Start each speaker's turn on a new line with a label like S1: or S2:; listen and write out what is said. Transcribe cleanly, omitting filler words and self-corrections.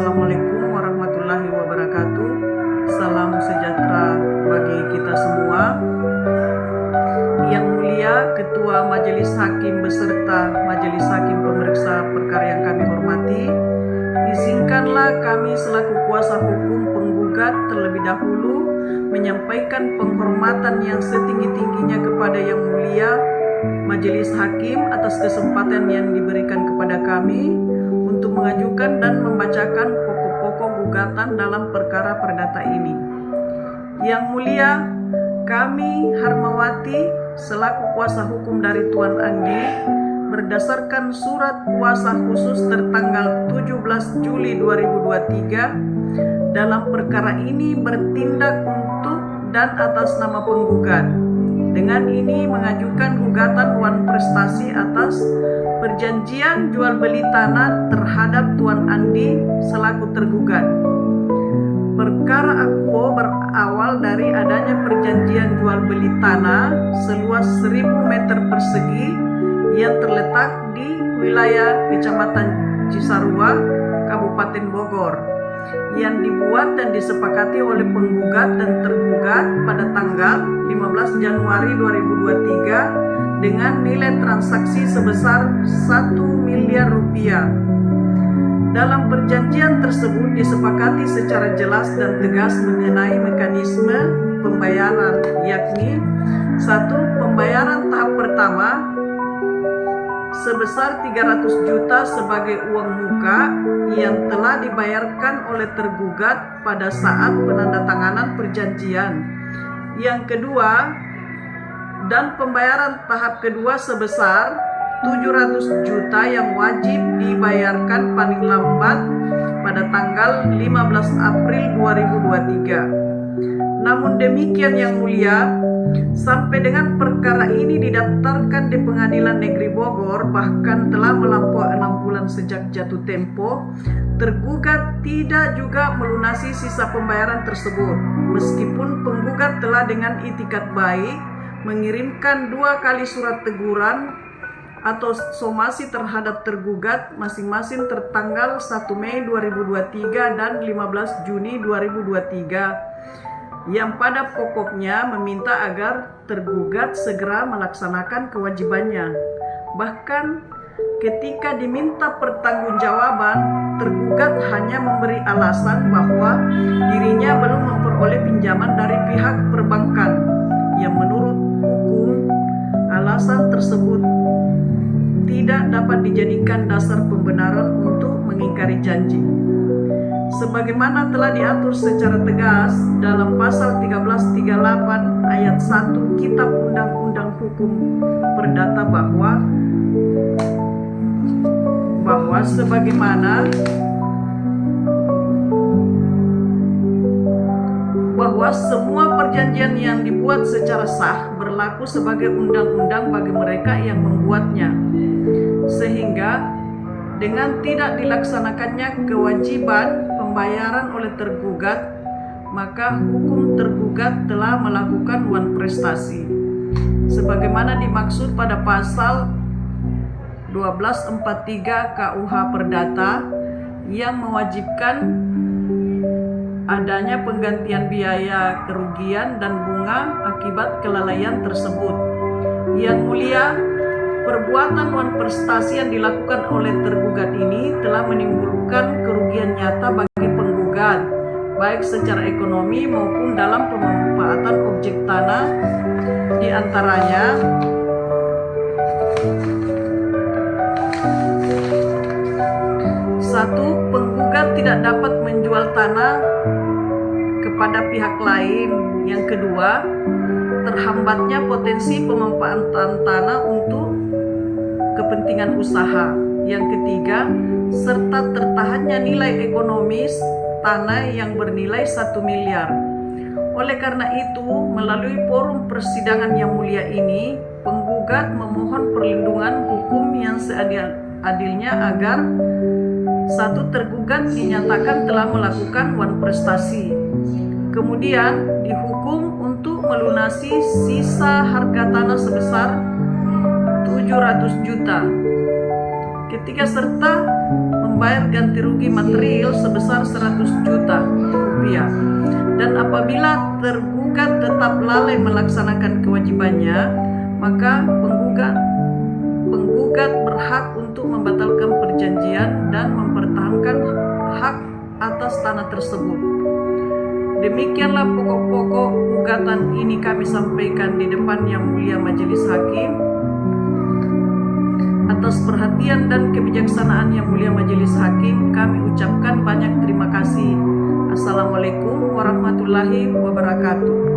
S1: Assalamualaikum warahmatullahi wabarakatuh. Salam sejahtera bagi kita semua. Yang mulia Ketua Majelis Hakim beserta Majelis Hakim Pemeriksa Perkara yang kami hormati, izinkanlah kami selaku kuasa hukum penggugat terlebih dahulu menyampaikan penghormatan yang setinggi-tingginya kepada Yang Mulia Majelis Hakim atas kesempatan yang diberikan kepada kami untuk mengajukan dan membacakan pokok-pokok gugatan dalam perkara perdata ini. Yang Mulia, kami Harmawati selaku kuasa hukum dari Tuan Andi berdasarkan surat kuasa khusus tertanggal 17 Juli 2023 dalam perkara ini bertindak untuk dan atas nama penggugat. Dengan ini mengajukan gugatan Wan Prestasi atas perjanjian jual beli tanah terhadap Tuan Andi selaku tergugat. Perkara akuo berawal dari adanya perjanjian jual beli tanah seluas 1000 meter persegi yang terletak di wilayah Kecamatan Cisarua, Kabupaten Bogor, yang dibuat dan disepakati oleh penggugat dan tergugat pada tanggal 15 Januari 2023 dengan nilai transaksi sebesar 1 miliar rupiah. Dalam perjanjian tersebut disepakati secara jelas dan tegas mengenai mekanisme pembayaran, yakni 1. Pembayaran tahap pertama sebesar 300 juta sebagai uang muka yang telah dibayarkan oleh tergugat pada saat penandatanganan perjanjian. Yang kedua, dan pembayaran tahap kedua sebesar 700 juta yang wajib dibayarkan paling lambat pada tanggal 15 April 2023. Namun demikian Yang Mulia, sampai dengan perkara ini didaftarkan di Pengadilan Negeri Bogor, bahkan telah melampaui 6 bulan sejak jatuh tempo, tergugat tidak juga melunasi sisa pembayaran tersebut. Meskipun penggugat telah dengan itikat baik mengirimkan 2 kali surat teguran atau somasi terhadap tergugat masing-masing tertanggal 1 Mei 2023 dan 15 Juni 2023, yang pada pokoknya meminta agar tergugat segera melaksanakan kewajibannya. Bahkan ketika diminta pertanggungjawaban, tergugat hanya memberi alasan bahwa dirinya belum memperoleh pinjaman dari pihak perbankan, yang menurut hukum alasan tersebut tidak dapat dijadikan dasar pembenaran untuk mengingkari janji. Sebagaimana telah diatur secara tegas dalam pasal 1338 ayat 1 Kitab Undang-Undang Hukum Perdata bahwa semua perjanjian yang dibuat secara sah berlaku sebagai undang-undang bagi mereka yang membuatnya, sehingga dengan tidak dilaksanakannya kewajiban pembayaran oleh tergugat, maka hukum tergugat telah melakukan wan prestasi sebagaimana dimaksud pada pasal 1243 KUH Perdata yang mewajibkan adanya penggantian biaya kerugian dan bunga akibat kelalaian tersebut. Yang Mulia, perbuatan wan prestasi yang dilakukan oleh tergugat ini telah menimbulkan kerugian nyata bagi penggugat, baik secara ekonomi maupun dalam pemanfaatan objek tanah. Di antaranya, satu, penggugat tidak dapat menjual tanah kepada pihak lain. Yang kedua, terhambatnya potensi pemanfaatan tanah untuk kepentingan usaha. Yang ketiga, serta tertahannya nilai ekonomis tanah yang bernilai 1 miliar. Oleh karena itu, melalui forum persidangan Yang Mulia ini, penggugat memohon perlindungan hukum yang seadil-adilnya agar satu, tergugat dinyatakan telah melakukan wan prestasi, kemudian dihukum untuk melunasi sisa harga tanah sebesar 700 juta. Ketiga, serta membayar ganti rugi material sebesar 100 juta rupiah. Dan apabila tergugat tetap lalai melaksanakan kewajibannya, maka penggugat berhak untuk membatalkan perjanjian dan mempertahankan hak atas tanah tersebut. Demikianlah pokok-pokok gugatan ini kami sampaikan di depan Yang Mulia Majelis Hakim. Atas perhatian dan kebijaksanaan Yang Mulia Majelis Hakim, kami ucapkan banyak terima kasih. Assalamualaikum warahmatullahi wabarakatuh.